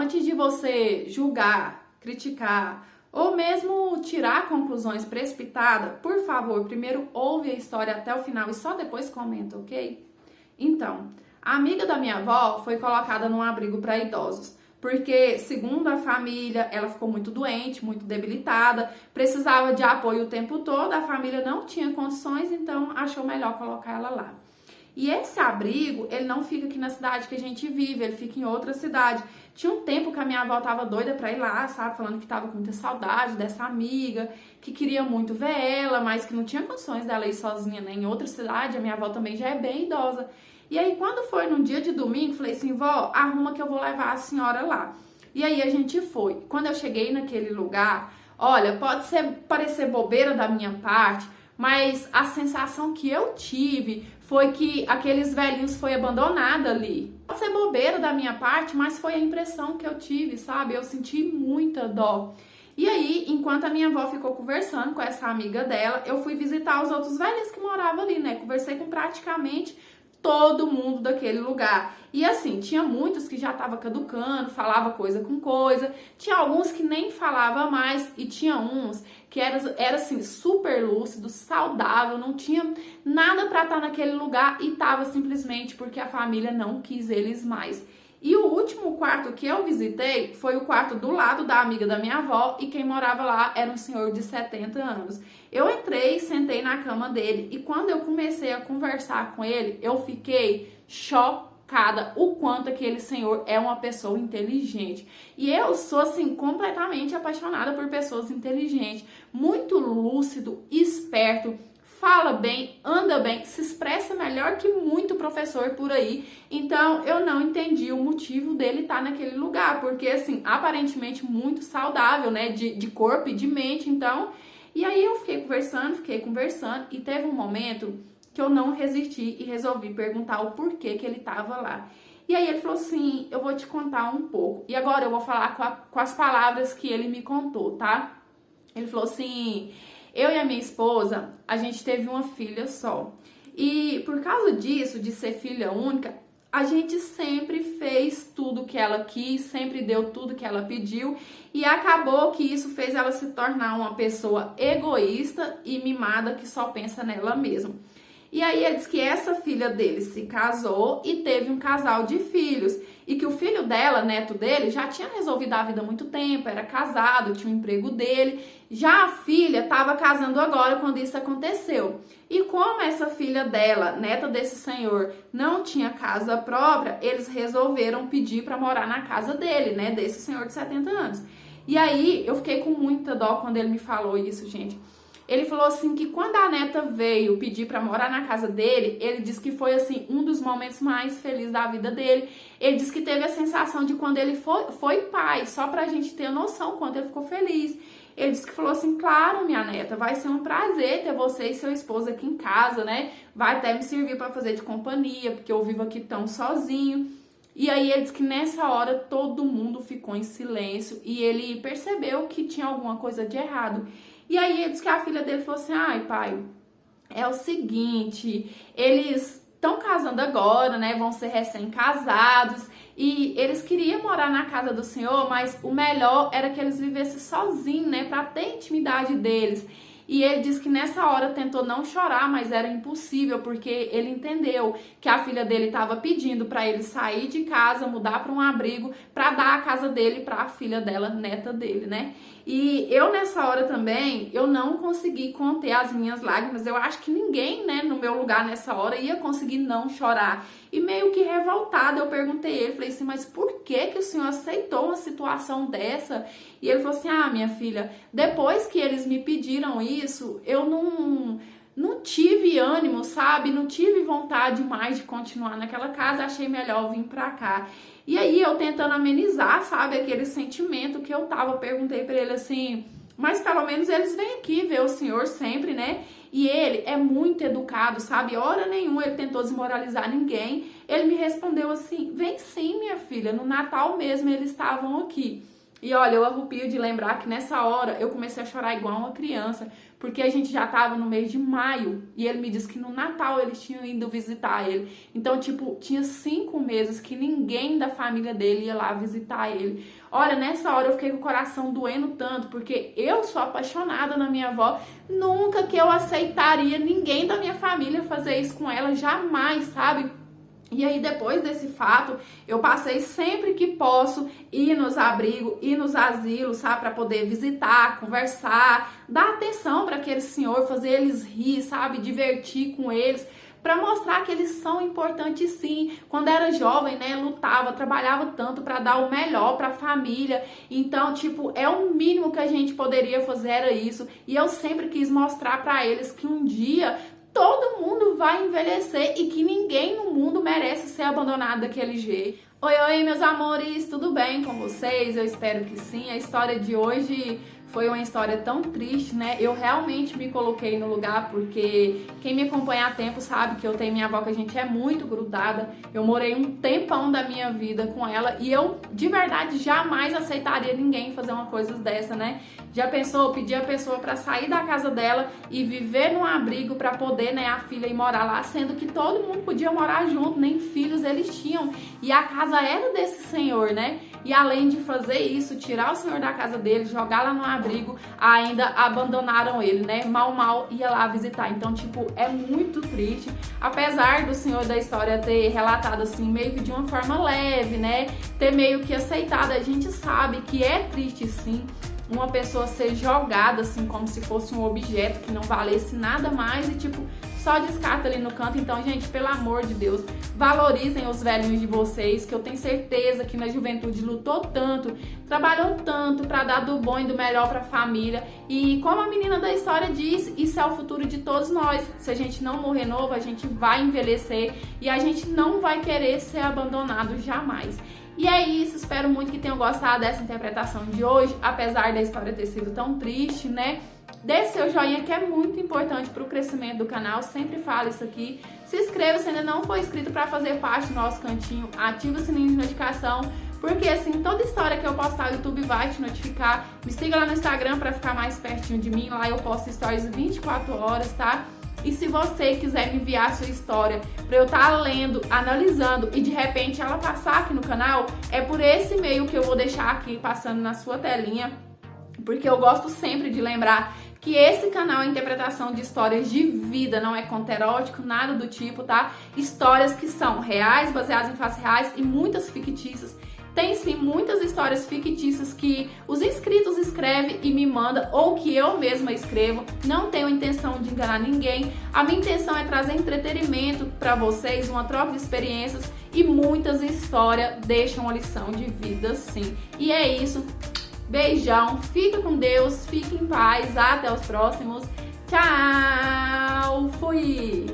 antes de você julgar, criticar ou mesmo tirar conclusões precipitadas, por favor, primeiro ouve a história até o final e só depois comenta, ok? Então, a amiga da minha avó foi colocada num abrigo para idosos, porque, segundo a família, ela ficou muito doente, muito debilitada, precisava de apoio o tempo todo, a família não tinha condições, então achou melhor colocar ela lá. E esse abrigo, ele não fica aqui na cidade que a gente vive, ele fica em outra cidade. Tinha um tempo que a minha avó tava doida pra ir lá, sabe? Falando que tava com muita saudade dessa amiga, que queria muito ver ela, mas que não tinha condições dela ir sozinha, né? Em outra cidade, a minha avó também já é bem idosa. E aí, quando foi num dia de domingo, falei assim, vó, arruma que eu vou levar a senhora lá. E aí a gente foi. Quando eu cheguei naquele lugar, olha, pode parecer bobeira da minha parte, mas a sensação que eu tive foi que aqueles velhinhos foi abandonado ali. Pode ser bobeira da minha parte, mas foi a impressão que eu tive, sabe? Eu senti muita dó. E aí, enquanto a minha avó ficou conversando com essa amiga dela, eu fui visitar os outros velhos que moravam ali, né? Conversei com praticamente todo mundo daquele lugar. E assim, tinha muitos que já estavam caducando, falava coisa com coisa, tinha alguns que nem falava mais e tinha uns que era assim, super lúcido, saudável, não tinha nada para estar naquele lugar e tava simplesmente porque a família não quis eles mais. E o último quarto que eu visitei foi o quarto do lado da amiga da minha avó e quem morava lá era um senhor de 70 anos. Eu entrei, sentei na cama dele e quando eu comecei a conversar com ele, eu fiquei chocada o quanto aquele senhor é uma pessoa inteligente. E eu sou, assim, completamente apaixonada por pessoas inteligentes, muito lúcido, esperto, fala bem, anda bem, se expressa melhor que muito professor por aí. Então, eu não entendi o motivo dele estar naquele lugar, porque, assim, aparentemente muito saudável, né, de corpo e de mente, então... E aí eu fiquei conversando, e teve um momento que eu não resisti e resolvi perguntar o porquê que ele estava lá. E aí ele falou assim, eu vou te contar um pouco. E agora eu vou falar com as palavras que ele me contou, tá? Ele falou assim... Eu e a minha esposa, a gente teve uma filha só. E por causa disso, de ser filha única, a gente sempre fez tudo que ela quis, sempre deu tudo que ela pediu. E acabou que isso fez ela se tornar uma pessoa egoísta e mimada que só pensa nela mesma. E aí ele disse que essa filha dele se casou e teve um casal de filhos. E que o filho dela, neto dele, já tinha resolvido a vida há muito tempo, era casado, tinha um emprego dele. Já a filha estava casando agora quando isso aconteceu. E como essa filha dela, neta desse senhor, não tinha casa própria, eles resolveram pedir para morar na casa dele, né, desse senhor de 70 anos. E aí eu fiquei com muita dó quando ele me falou isso, gente. Ele falou assim que quando a neta veio pedir para morar na casa dele, ele disse que foi assim um dos momentos mais felizes da vida dele. Ele disse que teve a sensação de quando ele foi pai, só pra gente ter noção quanto ele ficou feliz. Ele disse que falou assim, claro, minha neta, vai ser um prazer ter você e seu esposo aqui em casa, né? Vai até me servir para fazer de companhia, porque eu vivo aqui tão sozinho. E aí ele disse que nessa hora todo mundo ficou em silêncio e ele percebeu que tinha alguma coisa de errado. E aí ele disse que a filha dele falou assim, ai pai, é o seguinte, eles estão casando agora, né, vão ser recém-casados e eles queriam morar na casa do senhor, mas o melhor era que eles vivessem sozinhos, né, pra ter intimidade deles. E ele disse que nessa hora tentou não chorar, mas era impossível, porque ele entendeu que a filha dele estava pedindo para ele sair de casa, mudar para um abrigo, para dar a casa dele para a filha dela, neta dele, né? E eu nessa hora também, eu não consegui conter as minhas lágrimas. Eu acho que ninguém, né, no meu lugar nessa hora ia conseguir não chorar. E meio que revoltada, eu perguntei a ele, falei assim, mas por que o senhor aceitou uma situação dessa? E ele falou assim, ah, minha filha, depois que eles me pediram isso, eu não tive ânimo, sabe? Não tive vontade mais de continuar naquela casa, achei melhor vir pra cá. E aí eu tentando amenizar, sabe, aquele sentimento que eu tava, perguntei pra ele assim, mas pelo menos eles vêm aqui ver o senhor sempre, né? E ele é muito educado, sabe? Hora nenhuma ele tentou desmoralizar ninguém. Ele me respondeu assim, vem sim, minha filha, no Natal mesmo eles estavam aqui. E olha, eu arrepio de lembrar que nessa hora eu comecei a chorar igual uma criança, porque a gente já tava no mês de maio e ele me disse que no Natal eles tinham ido visitar ele. Então, tipo, tinha 5 meses que ninguém da família dele ia lá visitar ele. Olha, nessa hora eu fiquei com o coração doendo tanto, porque eu sou apaixonada na minha avó, nunca que eu aceitaria ninguém da minha família fazer isso com ela, jamais, sabe? E aí, depois desse fato, eu passei sempre que posso ir nos abrigos, ir nos asilos, sabe? Para poder visitar, conversar, dar atenção para aquele senhor, fazer eles rir, sabe? Divertir com eles, para mostrar que eles são importantes sim. Quando era jovem, né, lutava, trabalhava tanto para dar o melhor para a família. Então, tipo, é o mínimo que a gente poderia fazer era isso. E eu sempre quis mostrar para eles que um dia todo mundo vai envelhecer e que ninguém no mundo merece ser abandonado daquele jeito. Oi, meus amores, tudo bem com vocês? Eu espero que sim. A história de hoje foi uma história tão triste, né? Eu realmente me coloquei no lugar porque quem me acompanha há tempo sabe que eu tenho minha avó, que a gente é muito grudada. Eu morei um tempão da minha vida com ela e eu, de verdade, jamais aceitaria ninguém fazer uma coisa dessa, né? Já pensou, pedir a pessoa para sair da casa dela e viver num abrigo para poder, né, a filha ir morar lá, sendo que todo mundo podia morar junto, nem filhos eles tinham. E a casa era desse senhor, né? E além de fazer isso, tirar o senhor da casa dele, jogar lá no abrigo, ainda abandonaram ele, né? Mal ia lá visitar. Então, tipo, é muito triste. Apesar do senhor da história ter relatado assim, meio que de uma forma leve, né? Ter meio que aceitado, a gente sabe que é triste sim uma pessoa ser jogada assim como se fosse um objeto que não valesse nada mais e tipo só descarta ali no canto. Então, gente, pelo amor de Deus, valorizem os velhinhos de vocês, que eu tenho certeza que na juventude lutou tanto, trabalhou tanto para dar do bom e do melhor para a família. E como a menina da história diz, isso é o futuro de todos nós. Se a gente não morrer novo, a gente vai envelhecer e a gente não vai querer ser abandonado jamais. E é isso, espero muito que tenham gostado dessa interpretação de hoje, apesar da história ter sido tão triste, né? Dê seu joinha, que é muito importante para o crescimento do canal, sempre falo isso aqui. Se inscreva se ainda não for inscrito para fazer parte do nosso cantinho, ativa o sininho de notificação, porque assim, toda história que eu postar, o YouTube vai te notificar. Me siga lá no Instagram para ficar mais pertinho de mim, lá eu posto stories 24 horas, tá? E se você quiser me enviar a sua história para eu estar lendo, analisando e de repente ela passar aqui no canal, é por esse e-mail que eu vou deixar aqui passando na sua telinha, porque eu gosto sempre de lembrar que esse canal é interpretação de histórias de vida, não é conto erótico, nada do tipo, tá? Histórias que são reais, baseadas em fatos reais e muitas fictícias. Tem sim muitas histórias fictícias que os inscritos escrevem e me mandam, ou que eu mesma escrevo. Não tenho intenção de enganar ninguém. A minha intenção é trazer entretenimento para vocês, uma troca de experiências, e muitas histórias deixam uma lição de vida sim. E é isso. Beijão, fica com Deus, fique em paz, até os próximos. Tchau, fui!